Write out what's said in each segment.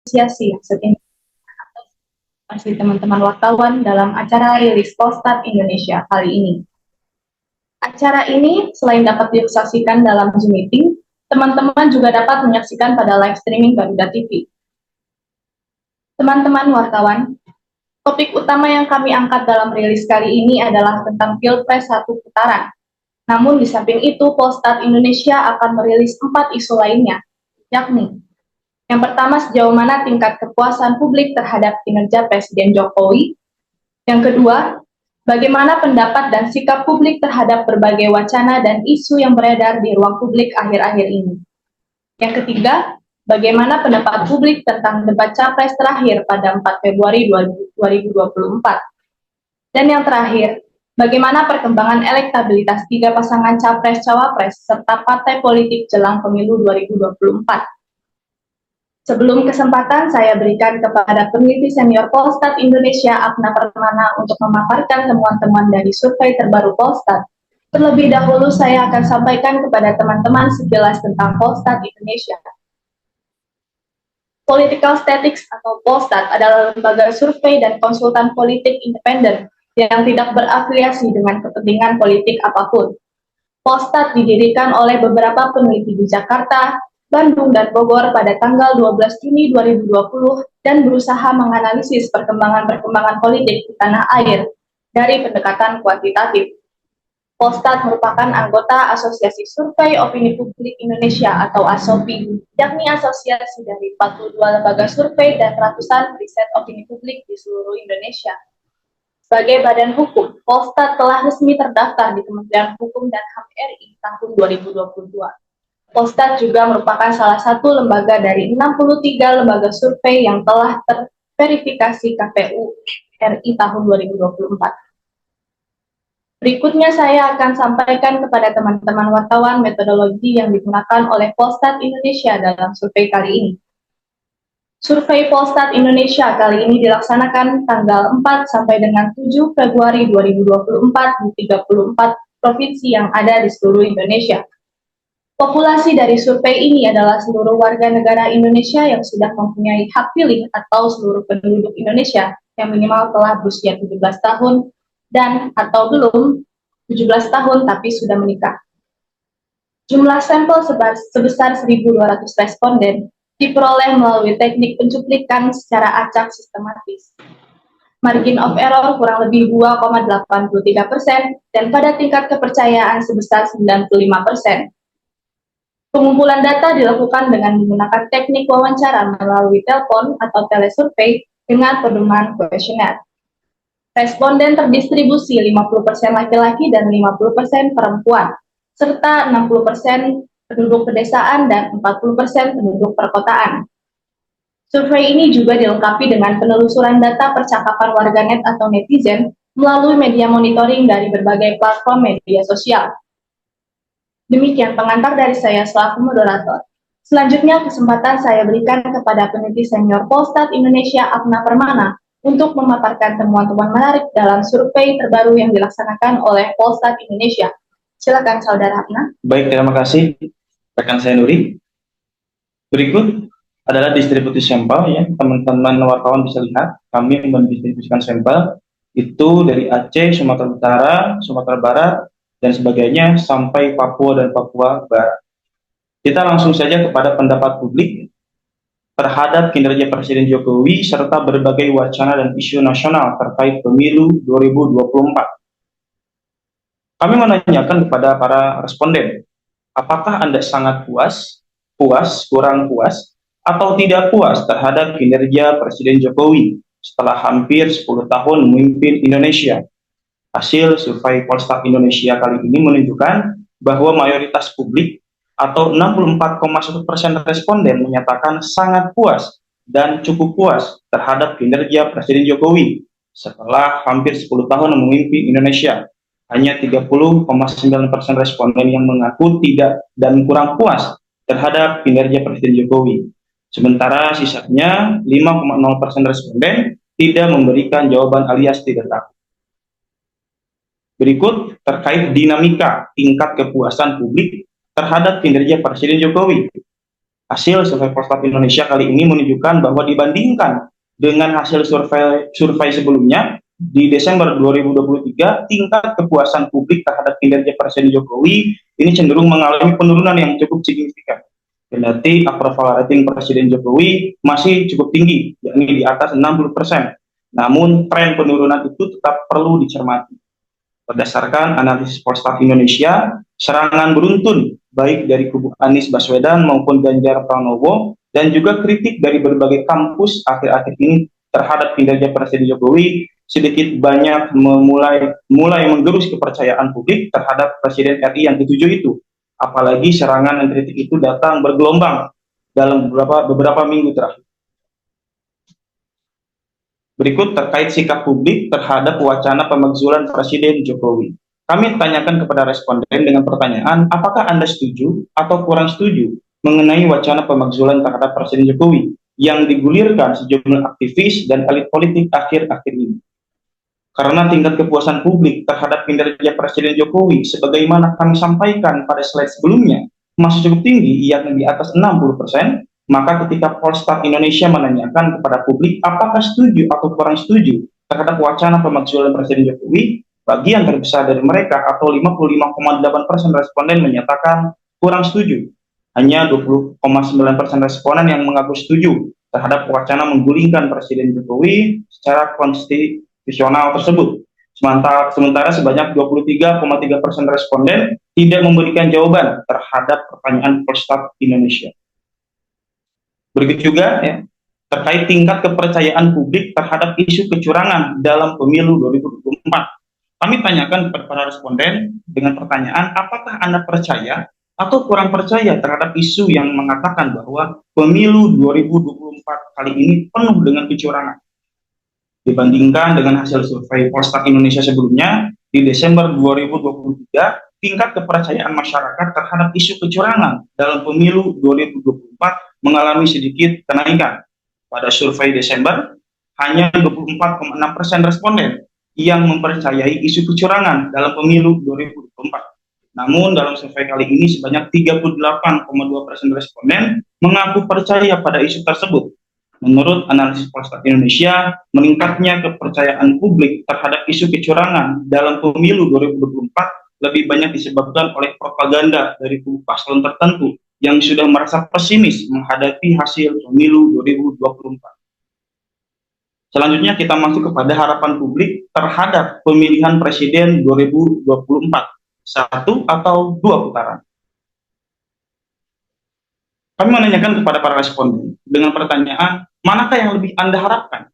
apresiasi yang setinggi kasih teman-teman wartawan dalam acara rilis Polstat Indonesia kali ini. Acara ini selain dapat disaksikan dalam Zoom meeting, teman-teman juga dapat menyaksikan pada live streaming Garuda TV. Teman-teman wartawan, topik utama yang kami angkat dalam rilis kali ini adalah tentang Pilpres 1 putaran. Namun di samping itu, Polstat Indonesia akan merilis 4 isu lainnya, yakni yang pertama, sejauh mana tingkat kepuasan publik terhadap kinerja Presiden Jokowi. Yang kedua, bagaimana pendapat dan sikap publik terhadap berbagai wacana dan isu yang beredar di ruang publik akhir-akhir ini. Yang ketiga, bagaimana pendapat publik tentang debat Capres terakhir pada 4 Februari 2024. Dan yang terakhir, bagaimana perkembangan elektabilitas 3 pasangan Capres-Cawapres serta partai politik jelang pemilu 2024. Sebelum kesempatan saya berikan kepada peneliti senior Polstat Indonesia Apna Permana untuk memaparkan temuan-temuan dari survei terbaru Polstat. Terlebih dahulu saya akan sampaikan kepada teman-teman sekilas tentang Polstat Indonesia. Political Statistics atau Polstat adalah lembaga survei dan konsultan politik independen yang tidak berafiliasi dengan kepentingan politik apapun. Polstat didirikan oleh beberapa peneliti di Jakarta, Bandung, dan Bogor pada tanggal 12 Juni 2020 dan berusaha menganalisis perkembangan-perkembangan politik di tanah air dari pendekatan kuantitatif. Polstat merupakan anggota Asosiasi Survei Opini Publik Indonesia atau ASOPI, yakni asosiasi dari 42 lembaga survei dan ratusan riset opini publik di seluruh Indonesia. Sebagai badan hukum, Polstat telah resmi terdaftar di Kementerian Hukum dan HAM RI tahun 2022. Polstat juga merupakan salah satu lembaga dari 63 lembaga survei yang telah terverifikasi KPU RI tahun 2024. Berikutnya saya akan sampaikan kepada teman-teman wartawan metodologi yang digunakan oleh Polstat Indonesia dalam survei kali ini. Survei Polstat Indonesia kali ini dilaksanakan tanggal 4 sampai dengan 7 Februari 2024 di 34 provinsi yang ada di seluruh Indonesia. Populasi dari survei ini adalah seluruh warga negara Indonesia yang sudah mempunyai hak pilih atau seluruh penduduk Indonesia yang minimal telah berusia 17 tahun dan atau belum 17 tahun tapi sudah menikah. Jumlah sampel sebesar 1.200 responden diperoleh melalui teknik pencuplikan secara acak sistematis. Margin of error kurang lebih 2,83% dan pada tingkat kepercayaan sebesar 95%. Pengumpulan data dilakukan dengan menggunakan teknik wawancara melalui telepon atau telesurvei dengan pedoman kuesioner. Responden terdistribusi 50% laki-laki dan 50% perempuan, serta 60% penduduk pedesaan dan 40% penduduk perkotaan. Survei ini juga dilengkapi dengan penelusuran data percakapan warganet atau netizen melalui media monitoring dari berbagai platform media sosial. Demikian pengantar dari saya selaku moderator. Selanjutnya kesempatan saya berikan kepada peneliti senior Polstat Indonesia Apna Permana untuk memaparkan temuan-temuan menarik dalam survei terbaru yang dilaksanakan oleh Polstat Indonesia. Silakan Saudara Apna. Baik, terima kasih rekan saya Nuri. Berikut adalah distribusi sampel ya, teman-teman wartawan bisa lihat. Kami mendistribusikan sampel itu dari Aceh, Sumatera Utara, Sumatera Barat, dan sebagainya sampai Papua dan Papua Barat. Kita langsung saja kepada pendapat publik terhadap kinerja Presiden Jokowi serta berbagai wacana dan isu nasional terkait pemilu 2024. Kami menanyakan kepada para responden, apakah Anda sangat puas, kurang puas, atau tidak puas terhadap kinerja Presiden Jokowi setelah hampir 10 tahun memimpin Indonesia? Hasil survei Polstat Indonesia kali ini menunjukkan bahwa mayoritas publik atau 64,1% responden menyatakan sangat puas dan cukup puas terhadap kinerja Presiden Jokowi setelah hampir 10 tahun memimpin Indonesia. Hanya 30,9% responden yang mengaku tidak dan kurang puas terhadap kinerja Presiden Jokowi. Sementara sisanya 5,0% responden tidak memberikan jawaban alias tidak tahu. Berikut terkait dinamika tingkat kepuasan publik terhadap kinerja Presiden Jokowi. Hasil survei Polstat Indonesia kali ini menunjukkan bahwa dibandingkan dengan hasil survei sebelumnya, di Desember 2023, tingkat kepuasan publik terhadap kinerja Presiden Jokowi ini cenderung mengalami penurunan yang cukup signifikan. Kendati approval rating Presiden Jokowi masih cukup tinggi, yakni di atas 60%. Namun, tren penurunan itu tetap perlu dicermati. Berdasarkan analisis Polstat Indonesia, serangan beruntun baik dari kubu Anies Baswedan maupun Ganjar Pranowo dan juga kritik dari berbagai kampus akhir-akhir ini terhadap kinerja Presiden Jokowi sedikit banyak mulai menggerus kepercayaan publik terhadap Presiden RI yang ketujuh itu. Apalagi serangan dan kritik itu datang bergelombang dalam beberapa minggu terakhir. Berikut terkait sikap publik terhadap wacana pemakzulan Presiden Jokowi. Kami tanyakan kepada responden dengan pertanyaan, apakah Anda setuju atau kurang setuju mengenai wacana pemakzulan terhadap Presiden Jokowi yang digulirkan sejumlah aktivis dan elit politik akhir-akhir ini. Karena tingkat kepuasan publik terhadap kinerja Presiden Jokowi, sebagaimana kami sampaikan pada slide sebelumnya, masih cukup tinggi, yakni di atas 60%, maka ketika Polstat Indonesia menanyakan kepada publik apakah setuju atau kurang setuju terhadap wacana pemakzulan Presiden Jokowi, bagian terbesar dari mereka atau 55,8% responden menyatakan kurang setuju. Hanya 20,9% responden yang mengaku setuju terhadap wacana menggulingkan Presiden Jokowi secara konstitusional tersebut. Sementara sebanyak 23,3% responden tidak memberikan jawaban terhadap pertanyaan Polstat Indonesia. Berikut juga ya, terkait tingkat kepercayaan publik terhadap isu kecurangan dalam pemilu 2024. Kami tanyakan kepada para responden dengan pertanyaan, apakah Anda percaya atau kurang percaya terhadap isu yang mengatakan bahwa pemilu 2024 kali ini penuh dengan kecurangan. Dibandingkan dengan hasil survei Polstat Indonesia sebelumnya, di Desember 2023, tingkat kepercayaan masyarakat terhadap isu kecurangan dalam pemilu 2024 mengalami sedikit kenaikan. Pada survei Desember, hanya 24,6% responden yang mempercayai isu kecurangan dalam pemilu 2024. Namun, dalam survei kali ini sebanyak 38,2% responden mengaku percaya pada isu tersebut. Menurut analisis Polstat Indonesia, meningkatnya kepercayaan publik terhadap isu kecurangan dalam pemilu 2024 lebih banyak disebabkan oleh propaganda dari kubu paslon tertentu yang sudah merasa pesimis menghadapi hasil pemilu 2024. Selanjutnya kita masuk kepada harapan publik terhadap pemilihan presiden 2024, satu atau dua putaran. Kami menanyakan kepada para responden dengan pertanyaan, manakah yang lebih Anda harapkan?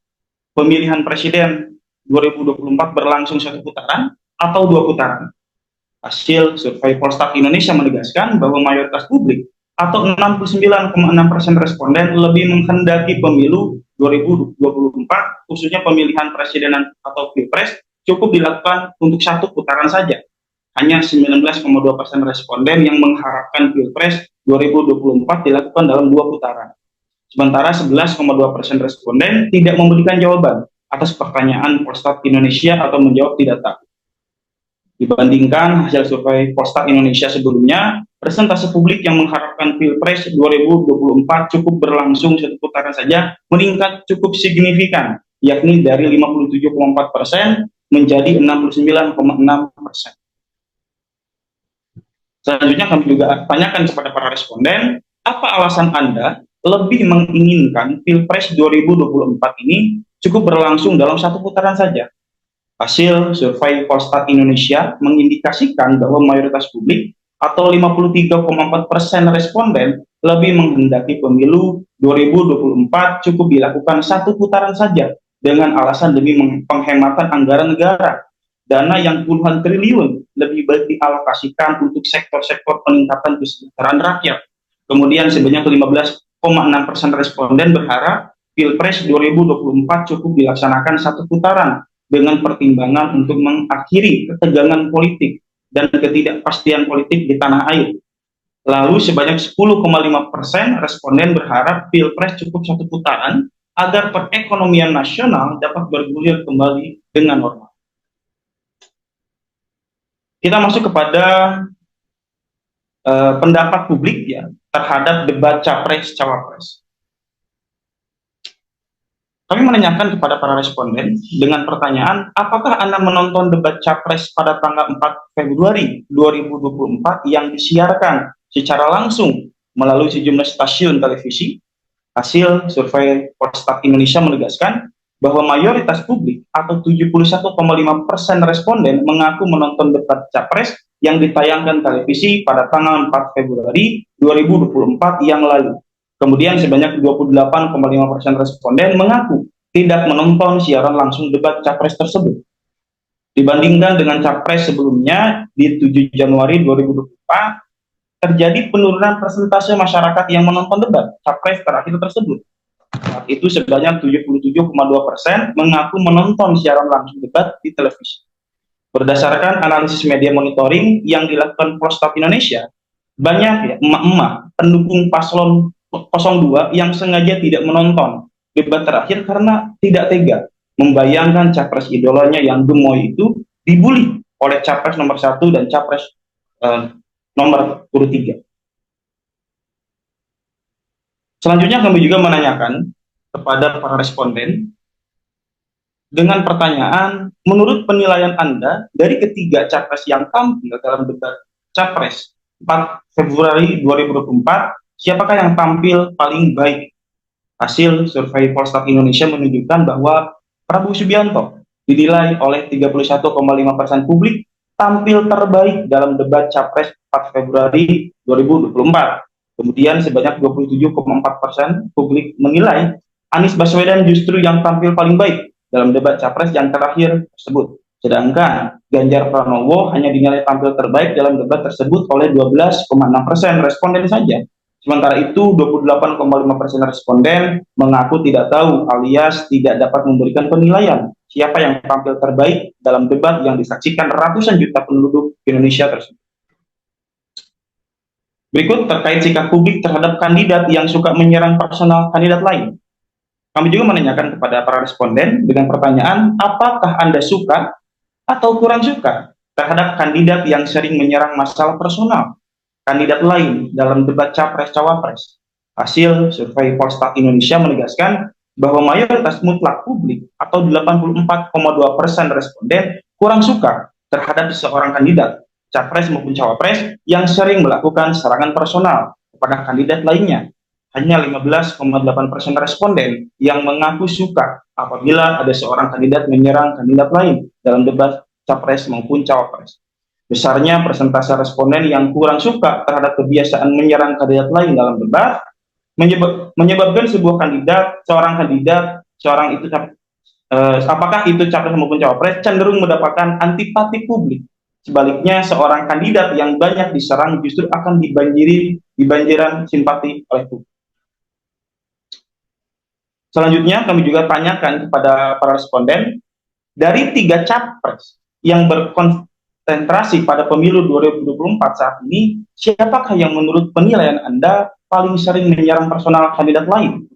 Pemilihan presiden 2024 berlangsung satu putaran atau dua putaran? Hasil survei Polstat Indonesia menegaskan bahwa mayoritas publik atau 69,6% responden lebih menghendaki pemilu 2024, khususnya pemilihan presiden atau pilpres, cukup dilakukan untuk satu putaran saja. Hanya 19,2% responden yang mengharapkan pilpres 2024 dilakukan dalam dua putaran. Sementara 11,2% responden tidak memberikan jawaban atas pertanyaan Polstat Indonesia atau menjawab tidak tahu. Dibandingkan hasil survei Polstat Indonesia sebelumnya, presentase publik yang mengharapkan Pilpres 2024 cukup berlangsung satu putaran saja meningkat cukup signifikan, yakni dari 57,4% menjadi 69,6%. Selanjutnya kami juga tanyakan kepada para responden, apa alasan Anda lebih menginginkan Pilpres 2024 ini cukup berlangsung dalam satu putaran saja? Hasil survei Polstat Indonesia mengindikasikan bahwa mayoritas publik atau 53,4% responden lebih menghendaki pemilu 2024 cukup dilakukan satu putaran saja dengan alasan demi penghematan anggaran negara. Dana yang puluhan triliun lebih baik dialokasikan untuk sektor-sektor peningkatan kesejahteraan rakyat. Kemudian sebanyak 15,6% responden berharap Pilpres 2024 cukup dilaksanakan satu putaran dengan pertimbangan untuk mengakhiri ketegangan politik dan ketidakpastian politik di tanah air. Lalu sebanyak 10,5% responden berharap Pilpres cukup satu putaran agar perekonomian nasional dapat bergulir kembali dengan normal. Kita masuk kepada pendapat publik ya terhadap debat Capres-Cawapres. Kami menanyakan kepada para responden dengan pertanyaan, apakah Anda menonton debat Capres pada tanggal 4 Februari 2024 yang disiarkan secara langsung melalui sejumlah stasiun televisi? Hasil survei Polstat Indonesia menegaskan bahwa mayoritas publik atau 71,5% responden mengaku menonton debat Capres yang ditayangkan televisi pada tanggal 4 Februari 2024 yang lalu. Kemudian sebanyak 28,5% responden mengaku tidak menonton siaran langsung debat Capres tersebut. Dibandingkan dengan Capres sebelumnya di 7 Januari 2024, terjadi penurunan persentase masyarakat yang menonton debat Capres terakhir tersebut. Saat itu sebanyak 77,2% mengaku menonton siaran langsung debat di televisi. Berdasarkan analisis media monitoring yang dilakukan Polstat Indonesia, banyak emak-emak pendukung paslon 02 yang sengaja tidak menonton debat terakhir karena tidak tega membayangkan capres idolanya yang gemoy itu dibully oleh capres nomor 1 dan capres nomor urut 3. Selanjutnya kami juga menanyakan kepada para responden dengan pertanyaan, menurut penilaian Anda dari ketiga capres yang tampil dalam debat Capres 4 Februari 2024, siapakah yang tampil paling baik? Hasil survei Polstat Indonesia menunjukkan bahwa Prabowo Subianto dinilai oleh 31,5% publik tampil terbaik dalam debat Capres 4 Februari 2024. Kemudian sebanyak 27,4% publik menilai Anies Baswedan justru yang tampil paling baik dalam debat Capres yang terakhir tersebut. Sedangkan Ganjar Pranowo hanya dinilai tampil terbaik dalam debat tersebut oleh 12,6% responden saja. Sementara itu, 28,5% responden mengaku tidak tahu alias tidak dapat memberikan penilaian siapa yang tampil terbaik dalam debat yang disaksikan ratusan juta penduduk Indonesia tersebut. Berikut terkait sikap publik terhadap kandidat yang suka menyerang personal kandidat lain. Kami juga menanyakan kepada para responden dengan pertanyaan, apakah Anda suka atau kurang suka terhadap kandidat yang sering menyerang masalah personal kandidat lain dalam debat Capres-Cawapres. Hasil survei Polstat Indonesia menegaskan bahwa mayoritas mutlak publik atau 84,2% responden kurang suka terhadap seorang kandidat, Capres maupun Cawapres, yang sering melakukan serangan personal kepada kandidat lainnya. Hanya 15,8% responden yang mengaku suka apabila ada seorang kandidat menyerang kandidat lain dalam debat Capres maupun Cawapres. Besarnya persentase responden yang kurang suka terhadap kebiasaan menyerang kandidat lain dalam debat menyebabkan apakah itu capres maupun cawapres cenderung mendapatkan antipati publik. Sebaliknya, seorang kandidat yang banyak diserang justru akan dibanjiran simpati oleh publik. Selanjutnya, kami juga tanyakan kepada para responden, dari 3 capres yang berkonsentrasi pada pemilu 2024 saat ini, siapakah yang menurut penilaian Anda paling sering menyerang personal kandidat lain?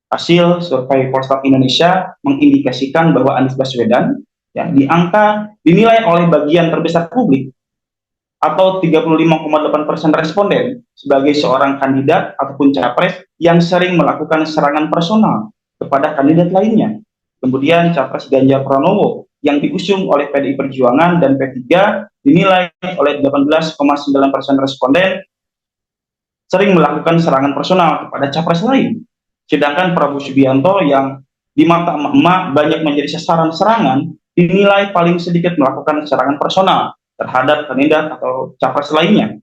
Hasil survei Polstat Indonesia mengindikasikan bahwa Anies Baswedan yang dinilai oleh bagian terbesar publik atau 35,8% responden sebagai seorang kandidat ataupun capres yang sering melakukan serangan personal kepada kandidat lainnya. Kemudian capres Ganjar Pranowo yang diusung oleh PDI Perjuangan dan P3 dinilai oleh 18,9% responden sering melakukan serangan personal kepada capres lain. Sedangkan Prabowo Subianto yang di mata emak-emak banyak menjadi sasaran serangan dinilai paling sedikit melakukan serangan personal terhadap kandidat atau capres lainnya.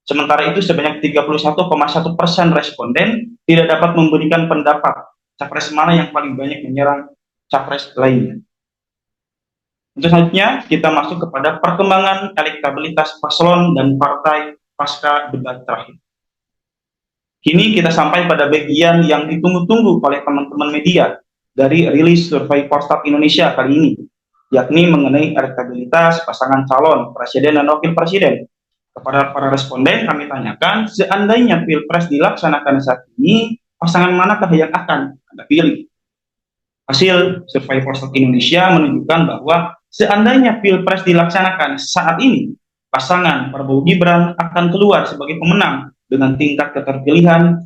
Sementara itu sebanyak 31,1% responden tidak dapat memberikan pendapat capres mana yang paling banyak menyerang capres lainnya. Untuk selanjutnya kita masuk kepada perkembangan elektabilitas paslon dan partai pasca debat terakhir. Kini kita sampai pada bagian yang ditunggu-tunggu oleh teman-teman media dari rilis survei Polstat Indonesia kali ini, yakni mengenai elektabilitas pasangan calon presiden dan wakil presiden. Kepada para responden kami tanyakan, seandainya Pilpres dilaksanakan saat ini, pasangan manakah yang akan Anda pilih? Hasil survei Polstat Indonesia menunjukkan bahwa seandainya Pilpres dilaksanakan saat ini, pasangan Prabowo Gibran akan keluar sebagai pemenang dengan tingkat keterpilihan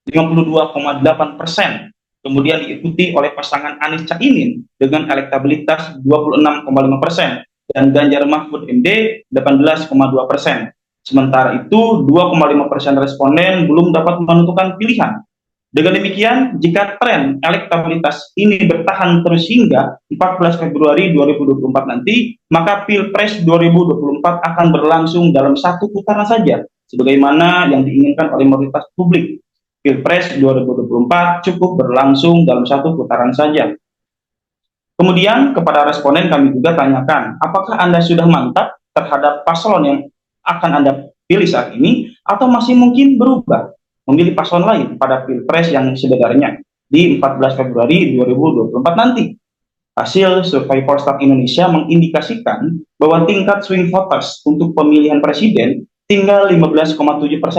52,8%. Kemudian diikuti oleh pasangan Anies Caimin dengan elektabilitas 26,5% dan Ganjar Mahfud MD 18,2%. Sementara itu 2,5% responden belum dapat menentukan pilihan. Dengan demikian, jika tren elektabilitas ini bertahan terus hingga 14 Februari 2024 nanti, maka Pilpres 2024 akan berlangsung dalam satu putaran saja, sebagaimana yang diinginkan oleh mayoritas publik. Pilpres 2024 cukup berlangsung dalam satu putaran saja. Kemudian kepada responden kami juga tanyakan, apakah Anda sudah mantap terhadap paslon yang akan Anda pilih saat ini, atau masih mungkin berubah memilih paslon lain pada Pilpres yang sebenarnya di 14 Februari 2024 nanti. Hasil survei Polstat Indonesia mengindikasikan bahwa tingkat swing voters untuk pemilihan presiden tinggal 15,7%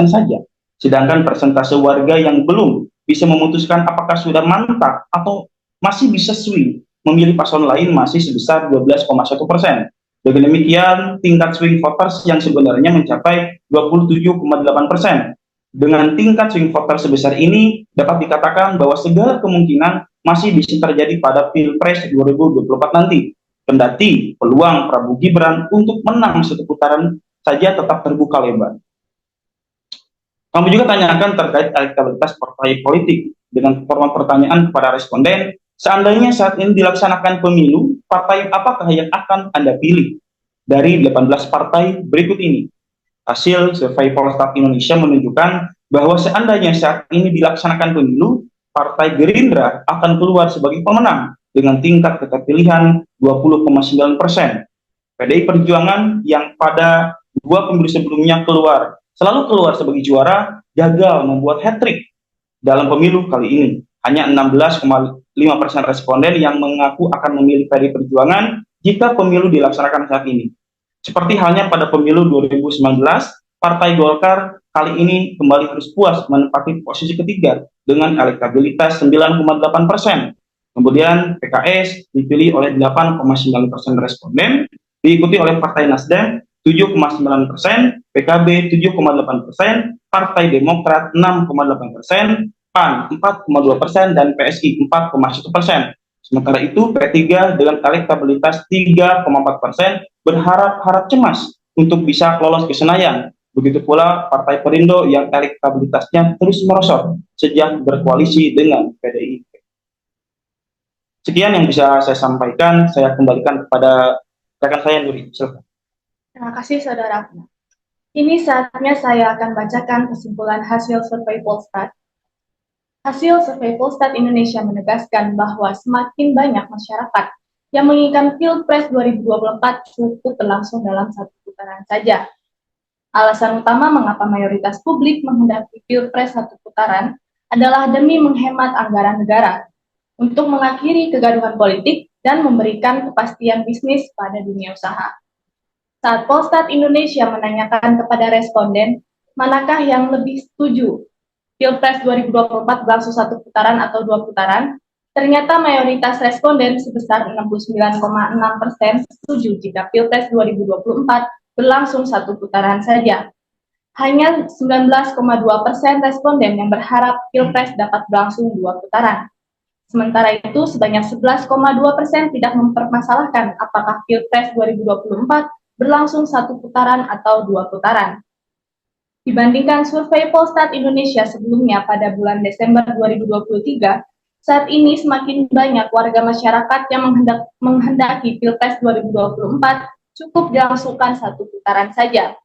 saja. Sedangkan persentase warga yang belum bisa memutuskan apakah sudah mantap atau masih bisa swing memilih paslon lain masih sebesar 12,1%. Dengan demikian, tingkat swing voters yang sebenarnya mencapai 27,8%. Dengan tingkat swing voter sebesar ini, dapat dikatakan bahwa segala kemungkinan masih bisa terjadi pada Pilpres 2024 nanti. Kendati peluang Prabowo Gibran untuk menang satu putaran saja tetap terbuka lebar. Kami juga tanyakan terkait elektabilitas partai politik dengan format pertanyaan kepada responden, seandainya saat ini dilaksanakan pemilu, partai apakah yang akan Anda pilih? Dari 18 partai berikut ini. Hasil survei Polstat Indonesia menunjukkan bahwa seandainya saat ini dilaksanakan pemilu, Partai Gerindra akan keluar sebagai pemenang dengan tingkat keterpilihan 20,9%. PDI Perjuangan yang pada dua pemilu sebelumnya selalu keluar sebagai juara, gagal membuat hat-trick dalam pemilu kali ini. Hanya 16,5% responden yang mengaku akan memilih PDI Perjuangan jika pemilu dilaksanakan saat ini. Seperti halnya pada pemilu 2019, Partai Golkar kali ini kembali harus puas menempati posisi ketiga dengan elektabilitas 9,8%. Kemudian PKS dipilih oleh 8,9% responden, diikuti oleh Partai Nasdem 7,9%, PKB 7,8%, Partai Demokrat 6,8%, PAN 4,2%, dan PSI 4,1%. Sementara itu, P3 dengan elektabilitas 3,4% berharap cemas untuk bisa lolos ke Senayan. Begitu pula Partai Perindo yang elektabilitasnya terus merosot sejak berkoalisi dengan PDIP. Sekian yang bisa saya sampaikan, saya kembalikan kepada rekan saya, Nuri. Silakan. Terima kasih, Saudara. Ini saatnya saya akan bacakan kesimpulan hasil survei Polstat. Hasil survei Polstat Indonesia menegaskan bahwa semakin banyak masyarakat yang menginginkan Pilpres 2024 cukup berlangsung dalam satu putaran saja. Alasan utama mengapa mayoritas publik menghendaki Pilpres satu putaran adalah demi menghemat anggaran negara, untuk mengakhiri kegaduhan politik dan memberikan kepastian bisnis pada dunia usaha. Saat Polstat Indonesia menanyakan kepada responden, manakah yang lebih setuju Pilpres 2024 berlangsung satu putaran atau dua putaran, ternyata mayoritas responden sebesar 69,6% setuju jika Pilpres 2024 berlangsung satu putaran saja. Hanya 19,2% responden yang berharap Pilpres dapat berlangsung dua putaran. Sementara itu, sebanyak 11,2% tidak mempermasalahkan apakah Pilpres 2024 berlangsung satu putaran atau dua putaran. Dibandingkan survei Polstat Indonesia sebelumnya pada bulan Desember 2023, saat ini semakin banyak warga masyarakat yang menghendaki Pilpres 2024 cukup dilangsungkan satu putaran saja.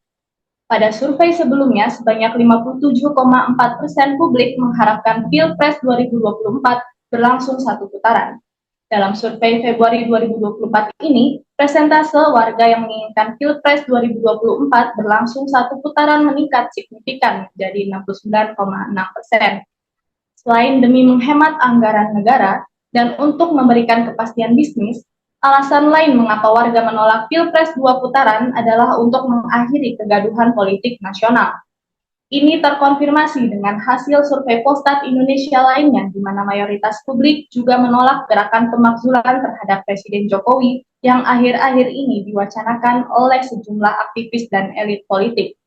Pada survei sebelumnya, sebanyak 57,4% publik mengharapkan Pilpres 2024 berlangsung satu putaran. Dalam survei Februari 2024 ini, persentase warga yang menginginkan Pilpres 2024 berlangsung satu putaran meningkat signifikan menjadi 69,6%. Selain demi menghemat anggaran negara dan untuk memberikan kepastian bisnis, alasan lain mengapa warga menolak Pilpres dua putaran adalah untuk mengakhiri kegaduhan politik nasional. Ini terkonfirmasi dengan hasil survei Polstat Indonesia lainnya, di mana mayoritas publik juga menolak gerakan pemakzulan terhadap Presiden Jokowi yang akhir-akhir ini diwacanakan oleh sejumlah aktivis dan elit politik.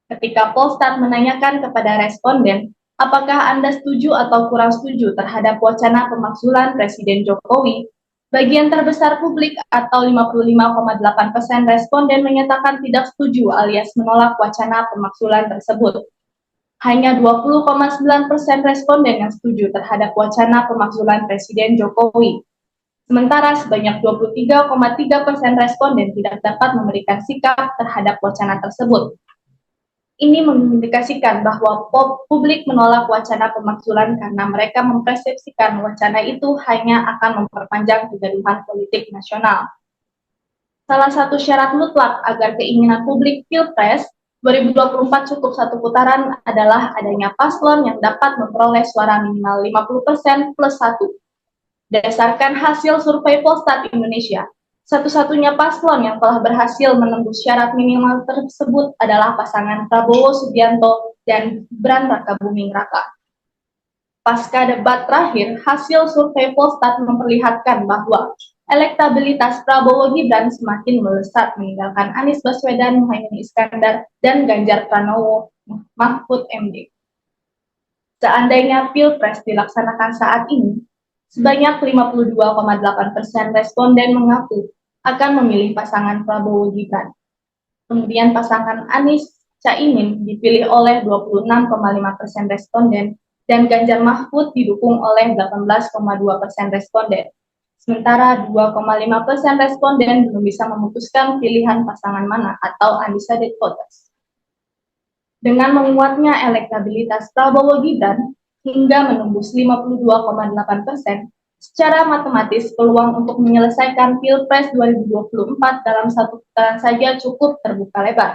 Ketika Polstat menanyakan kepada responden, apakah Anda setuju atau kurang setuju terhadap wacana pemakzulan Presiden Jokowi, bagian terbesar publik atau 55,8% responden menyatakan tidak setuju alias menolak wacana pemakzulan tersebut. Hanya 20,9% responden yang setuju terhadap wacana pemakzulan Presiden Jokowi. Sementara sebanyak 23,3% responden tidak dapat memberikan sikap terhadap wacana tersebut. Ini mengindikasikan bahwa publik menolak wacana pemakzulan karena mereka mempersepsikan wacana itu hanya akan memperpanjang kegaduhan politik nasional. Salah satu syarat mutlak agar keinginan publik Pilpres 2024 cukup satu putaran adalah adanya paslon yang dapat memperoleh suara minimal 50% plus 1. Berdasarkan hasil survei Polstat Indonesia, satu-satunya paslon yang telah berhasil menembus syarat minimal tersebut adalah pasangan Prabowo Subianto dan Gibran Rakabuming Raka. Pasca debat terakhir, hasil survei Polstat memperlihatkan bahwa elektabilitas Prabowo Gibran semakin melesat meninggalkan Anies Baswedan, Muhaimin Iskandar, dan Ganjar Pranowo Mahfud MD. Seandainya Pilpres dilaksanakan saat ini, sebanyak 52,8% responden mengaku akan memilih pasangan Prabowo Gibran. Kemudian pasangan Anies Caimin dipilih oleh 26,5% responden dan Ganjar Mahfud didukung oleh 18,2% responden. Sementara 2,5% responden belum bisa memutuskan pilihan pasangan mana atau undecided voters. Dengan menguatnya elektabilitas Prabowo Gibran hingga menembus 52,8%, secara matematis peluang untuk menyelesaikan Pilpres 2024 dalam satu putaran saja cukup terbuka lebar.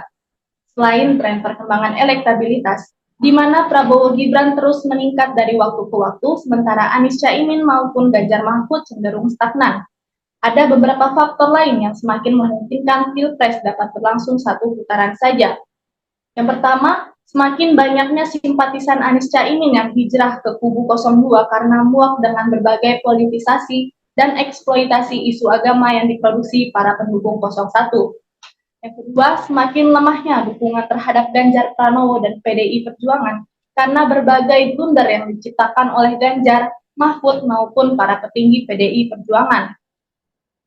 Selain tren perkembangan elektabilitas, di mana Prabowo Gibran terus meningkat dari waktu ke waktu, sementara Anies Caimin maupun Ganjar Mahfud cenderung stagnan. Ada beberapa faktor lain yang semakin memungkinkan Pilpres dapat berlangsung satu putaran saja. Yang pertama, semakin banyaknya simpatisan Anies Caimin yang hijrah ke kubu 02 karena muak dengan berbagai politisasi dan eksploitasi isu agama yang diproduksi para pendukung 01. Yang kedua, semakin lemahnya dukungan terhadap Ganjar Pranowo dan PDI Perjuangan karena berbagai blunder yang diciptakan oleh Ganjar, Mahfud maupun para petinggi PDI Perjuangan.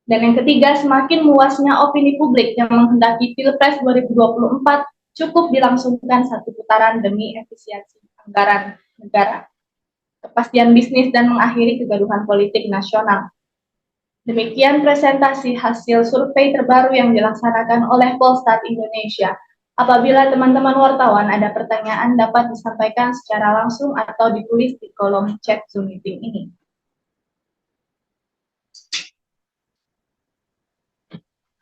Dan yang ketiga, semakin luasnya opini publik yang menghendaki Pilpres 2024 cukup dilangsungkan satu putaran demi efisiensi anggaran negara, kepastian bisnis, dan mengakhiri kegaduhan politik nasional. Demikian presentasi hasil survei terbaru yang dilaksanakan oleh Polstat Indonesia. Apabila teman-teman wartawan ada pertanyaan dapat disampaikan secara langsung atau ditulis di kolom chat Zoom meeting ini.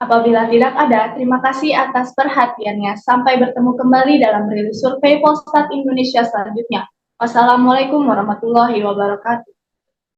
Apabila tidak ada, terima kasih atas perhatiannya. Sampai bertemu kembali dalam rilis survei Polstat Indonesia selanjutnya. Wassalamualaikum warahmatullahi wabarakatuh.